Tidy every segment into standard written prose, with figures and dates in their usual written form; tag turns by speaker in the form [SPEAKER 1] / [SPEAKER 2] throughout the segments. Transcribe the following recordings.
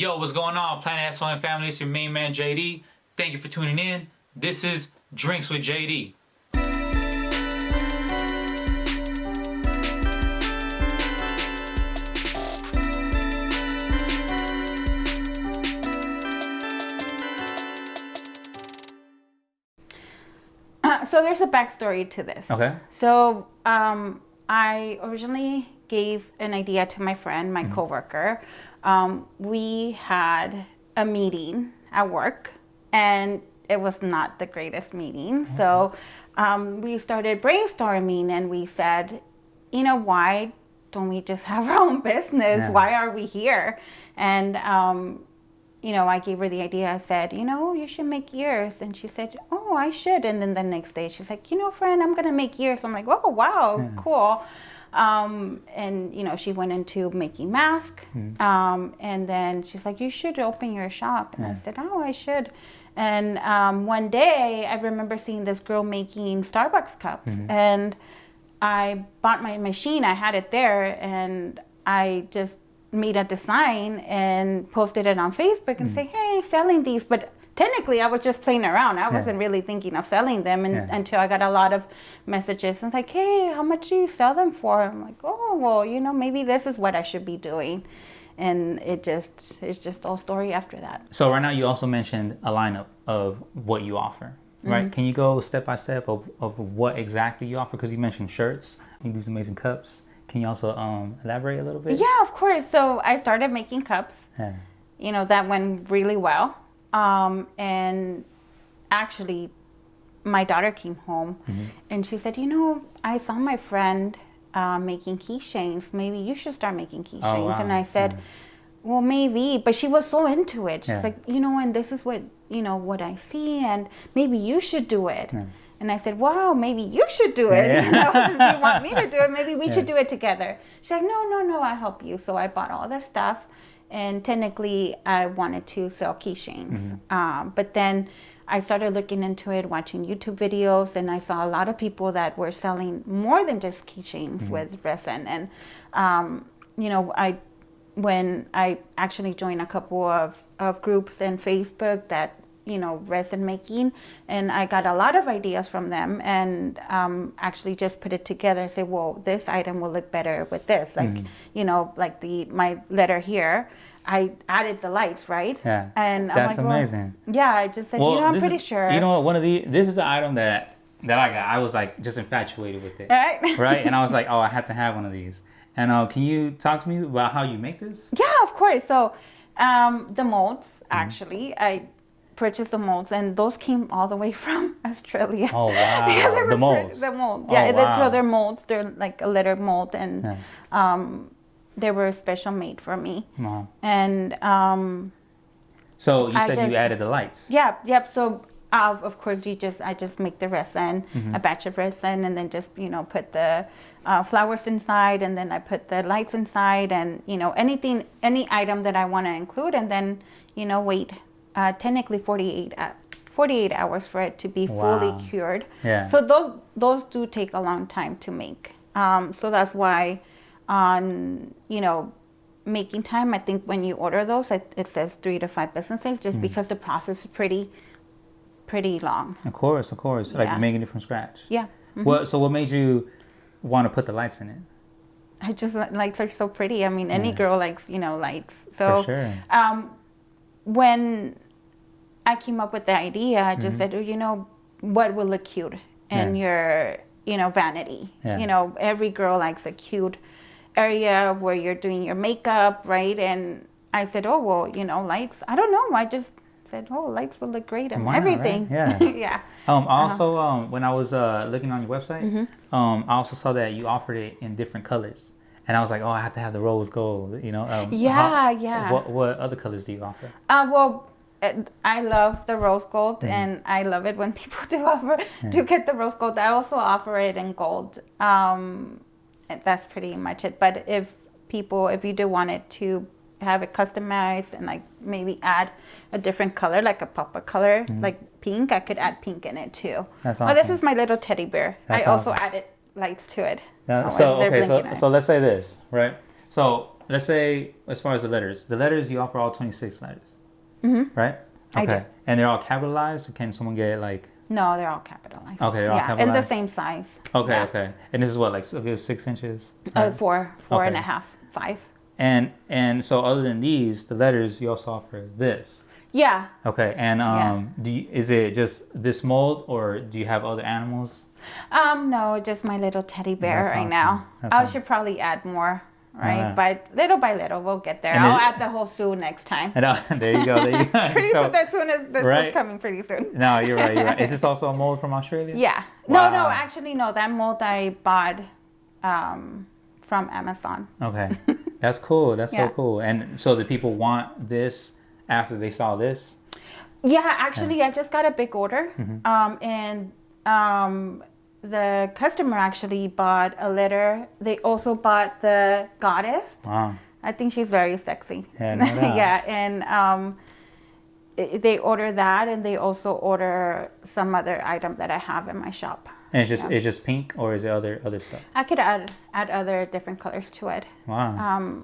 [SPEAKER 1] Yo, what's going on, Planet S.O.N family? It's your main man, JD. Thank you for tuning in. This is Drinks with JD.
[SPEAKER 2] So there's a backstory to this.
[SPEAKER 1] Okay.
[SPEAKER 2] So I originally gave an idea to my friend, my coworker. We had a meeting at work, and it was not the greatest meeting. Okay. So we started brainstorming, and we said, you know, why don't we just have our own business? Yeah. Why are we here? And you know, I gave her the idea. I said, you know, you should make ears. And she said, oh, I should. And then the next day she's like, you know, friend, I'm going to make ears. I'm like, oh, wow, cool. And, you know, she went into making masks. And then she's like, you should open your shop. And I said, oh, I should. And one day I remember seeing this girl making Starbucks cups. And I bought my machine. I had it there. And I just made a design and posted it on Facebook and say, hey, selling these. But technically I was just playing around. I wasn't really thinking of selling them until I got a lot of messages. And it's like, hey, how much do you sell them for? I'm like, oh, well, you know, maybe this is what I should be doing. And it's just all story after that.
[SPEAKER 1] So right now you also mentioned a lineup of what you offer, right? Can you go step by step of what exactly you offer? Because you mentioned shirts, you do these amazing cups. Can you also elaborate a little bit?
[SPEAKER 2] Yeah, of course. So I started making cups. Yeah. You know, that went really well. And actually, my daughter came home and she said, you know, I saw my friend making keychains. Maybe you should start making keychains. Oh, wow. And I said, well, maybe. But she was so into it. She's like, you know, and this is what, you know, what I see. And maybe you should do it. Yeah. And I said, wow, maybe you should do it. You know, if you want me to do it, maybe we should do it together. She's like, no, I'll help you. So I bought all the stuff. And technically, I wanted to sell keychains. But then I started looking into it, watching YouTube videos. And I saw a lot of people that were selling more than just keychains with resin. And, you know, when I actually joined a couple of groups in Facebook that, you know, resin making, and I got a lot of ideas from them, and actually just put it together and say, well, this item will look better with this, like you know, like my letter here, I added the lights, right? Yeah. And
[SPEAKER 1] that's
[SPEAKER 2] I'm like,
[SPEAKER 1] amazing.
[SPEAKER 2] Well, yeah, I just said, well, you know, I'm pretty sure.
[SPEAKER 1] You know what? This is an item that I got. I was like just infatuated with it, right? And I was like, oh, I had to have one of these. And can you talk to me about how you make this?
[SPEAKER 2] Yeah, of course. So the molds, actually, I purchased the molds, and those came all the way from Australia.
[SPEAKER 1] Oh, wow. The molds.
[SPEAKER 2] The mold. Yeah, wow. They're molds. They're like a letter mold, and they were special made for me. Wow. And
[SPEAKER 1] so you said you added the lights.
[SPEAKER 2] Yeah, yep. So of course I just make the resin, a batch of resin, and then just, you know, put the flowers inside, and then I put the lights inside, and, you know, any item that I want to include, and then, you know, wait technically 48 hours for it to be fully cured. Yeah. So those do take a long time to make. So that's why on, you know, making time, I think when you order those, it says 3 to 5 business days, just because the process is pretty long.
[SPEAKER 1] Of course. Like making it from scratch.
[SPEAKER 2] Yeah.
[SPEAKER 1] So what made you want to put the lights in it?
[SPEAKER 2] I just, lights are so pretty. I mean, any girl likes, you know, lights. So,
[SPEAKER 1] for sure.
[SPEAKER 2] When I came up with the idea, I just said, you know, what will look cute in your, you know, vanity? Yeah. You know, every girl likes a cute area where you're doing your makeup, right? And I said, oh, well, you know, lights. I don't know. I just said, oh, lights will look great on everything. Right? Yeah. Yeah.
[SPEAKER 1] Also, when I was looking on your website, I also saw that you offered it in different colors. And I was like, oh, I have to have the rose gold, you know?
[SPEAKER 2] Yeah.
[SPEAKER 1] What other colors do you offer?
[SPEAKER 2] Well, I love the rose gold, and I love it when people do get the rose gold. I also offer it in gold. That's pretty much it. But if you do want it to have it customized and like maybe add a different color, like a pop-up color, like pink, I could add pink in it too.
[SPEAKER 1] That's awesome.
[SPEAKER 2] Oh, this is my little teddy bear. I also added lights to it.
[SPEAKER 1] So let's say this, right? So let's say as far as the letters you offer all 26 letters, right?
[SPEAKER 2] I
[SPEAKER 1] Okay,
[SPEAKER 2] do.
[SPEAKER 1] and they're all capitalized, or can someone get like?
[SPEAKER 2] No, they're all capitalized.
[SPEAKER 1] Okay, they're all
[SPEAKER 2] yeah,
[SPEAKER 1] capitalized.
[SPEAKER 2] in the same size.
[SPEAKER 1] Okay,
[SPEAKER 2] yeah.
[SPEAKER 1] okay, and this is what, like 6 inches? Right?
[SPEAKER 2] Four
[SPEAKER 1] Okay.
[SPEAKER 2] and a half, 5.
[SPEAKER 1] And so other than these, the letters, you also offer this.
[SPEAKER 2] Yeah.
[SPEAKER 1] Okay, and
[SPEAKER 2] Yeah.
[SPEAKER 1] is it just this mold, or do you have other animals?
[SPEAKER 2] No, just my little teddy bear
[SPEAKER 1] That's
[SPEAKER 2] right
[SPEAKER 1] awesome.
[SPEAKER 2] now.
[SPEAKER 1] That's
[SPEAKER 2] I
[SPEAKER 1] awesome.
[SPEAKER 2] should probably add more, right?
[SPEAKER 1] Yeah.
[SPEAKER 2] But little by little, we'll get there.
[SPEAKER 1] And
[SPEAKER 2] I'll add the whole zoo next time.
[SPEAKER 1] And there you go. There you go.
[SPEAKER 2] Pretty
[SPEAKER 1] So-
[SPEAKER 2] soon, as soon as this
[SPEAKER 1] right?
[SPEAKER 2] is coming pretty soon.
[SPEAKER 1] No, you're right. You're right. Is this also a mold from Australia?
[SPEAKER 2] Yeah.
[SPEAKER 1] Wow.
[SPEAKER 2] No, actually, no. That mold I bought from Amazon.
[SPEAKER 1] Okay, that's cool. That's
[SPEAKER 2] Yeah.
[SPEAKER 1] so cool. And so the people want this after they saw this.
[SPEAKER 2] Yeah, actually, I just got a big order. And the customer actually bought a letter. They also bought the goddess.
[SPEAKER 1] Wow.
[SPEAKER 2] I think she's very sexy.
[SPEAKER 1] Yeah, no doubt.
[SPEAKER 2] Yeah, and they order that, and they also order some other item that I have in my shop.
[SPEAKER 1] And it's just pink, or is it other stuff?
[SPEAKER 2] I could add other different colors to it.
[SPEAKER 1] Wow.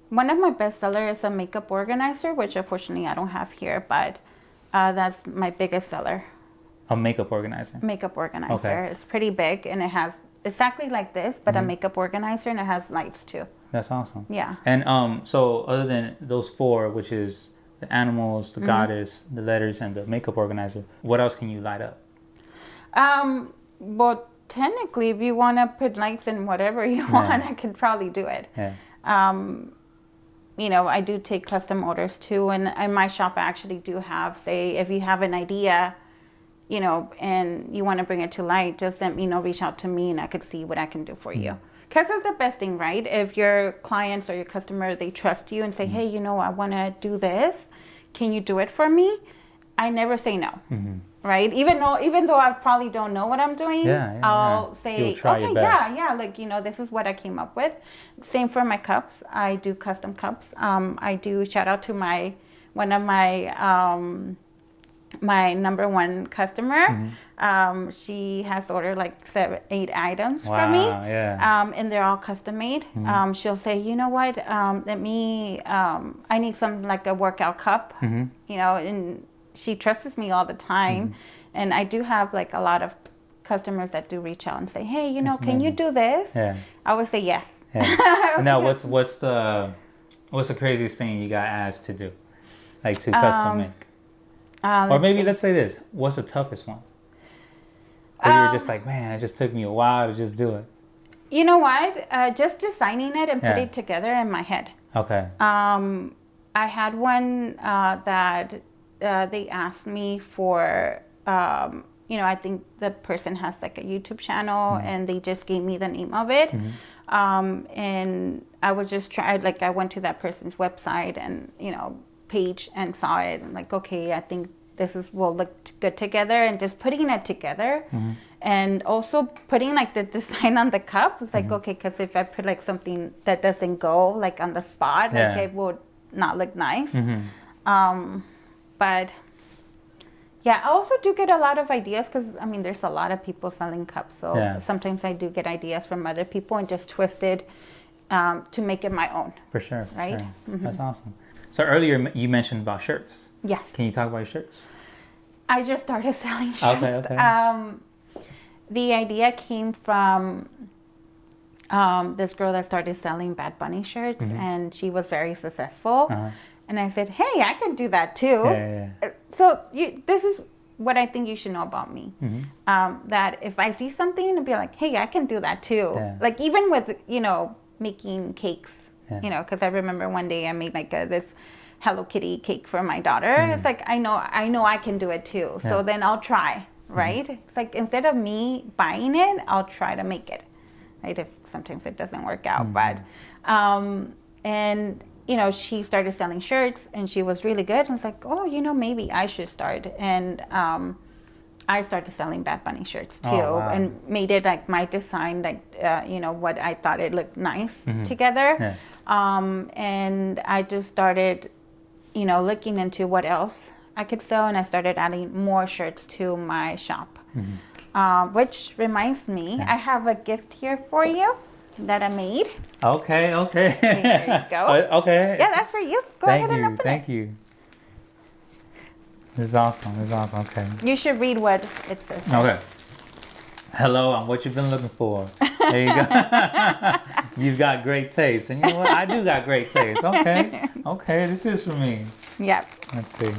[SPEAKER 2] One of my best sellers is a makeup organizer, which unfortunately I don't have here, but that's my biggest seller.
[SPEAKER 1] A makeup organizer.
[SPEAKER 2] Makeup organizer.
[SPEAKER 1] Okay.
[SPEAKER 2] It's pretty big, and it has exactly like this, but a makeup organizer, and it has lights too.
[SPEAKER 1] That's awesome.
[SPEAKER 2] Yeah.
[SPEAKER 1] And so other than those 4, which is the animals, the goddess, the letters, and the makeup organizer, what else can you light up?
[SPEAKER 2] Well, technically, if you want to put lights in whatever you want, I could probably do it.
[SPEAKER 1] Yeah.
[SPEAKER 2] I do take custom orders too, and in my shop, I actually do have, say, if you have an idea, and you want to bring it to light, just let me know, reach out to me, and I could see what I can do for you. Because that's the best thing, right? If your clients or your customer, they trust you and say, hey, I want to do this. Can you do it for me? I never say no, right? Even though I probably don't know what I'm doing, I'll say,
[SPEAKER 1] You'll try
[SPEAKER 2] okay,
[SPEAKER 1] your best.
[SPEAKER 2] this is what I came up with. Same for my cups. I do custom cups. I do shout out to one of my number one customer. She has ordered like 7-8 items for me.
[SPEAKER 1] Yeah.
[SPEAKER 2] And they're all custom made. She'll say, you know what, I need some, like a workout cup, and she trusts me all the time. And I do have like a lot of customers that do reach out and say, hey, can you do this?
[SPEAKER 1] Yeah.
[SPEAKER 2] I would say yes.
[SPEAKER 1] Yeah. Now, what's the craziest thing you got asked to do, like to custom make? Or maybe let's say this: what's the toughest one? Where you were just like, man, it just took me a while to just do it.
[SPEAKER 2] You know what? Just designing it and putting it together in my head.
[SPEAKER 1] Okay.
[SPEAKER 2] I had one that they asked me for. I think the person has like a YouTube channel, and they just gave me the name of it. And I would just try. Like, I went to that person's website and page and saw it, and like, okay, I think will look good together, and just putting it together. And also putting like the design on the cup. It's like, okay, because if I put like something that doesn't go like on the spot, like it would not look nice. But yeah, I also do get a lot of ideas, because there's a lot of people selling cups, so sometimes I do get ideas from other people and just twist it to make it my own.
[SPEAKER 1] For sure.
[SPEAKER 2] Right?
[SPEAKER 1] Sure. That's awesome. So earlier you mentioned about shirts.
[SPEAKER 2] Yes.
[SPEAKER 1] Can you talk about your shirts?
[SPEAKER 2] I just started selling shirts.
[SPEAKER 1] Okay.
[SPEAKER 2] The idea came from this girl that started selling Bad Bunny shirts, and she was very successful. And I said, hey, I can do that too. So this is what I think you should know about me. That if I see something and be like, hey, I can do that too. Like, even with, making cakes, because I remember one day I made like this Hello Kitty cake for my daughter. It's like, I know I can do it too. So then I'll try, right? It's like, instead of me buying it, I'll try to make it, right? If sometimes it doesn't work out, but, and she started selling shirts, and she was really good. And it's like, oh, maybe I should start. And I started selling Bad Bunny shirts too, and made it like my design, like what I thought it looked nice together. And I just started, looking into what else I could sell, and I started adding more shirts to my shop. Which reminds me, I have a gift here for you. that I made.
[SPEAKER 1] Okay.
[SPEAKER 2] There you go.
[SPEAKER 1] Okay.
[SPEAKER 2] Yeah, that's for you. Go ahead and open it.
[SPEAKER 1] Thank you. This is awesome. Okay.
[SPEAKER 2] You should read what it says.
[SPEAKER 1] Okay. Hello, I'm what you've been looking for. There you go. You've got great taste. And you know what? I do got great taste. Okay. This is for me.
[SPEAKER 2] Yep.
[SPEAKER 1] Let's see.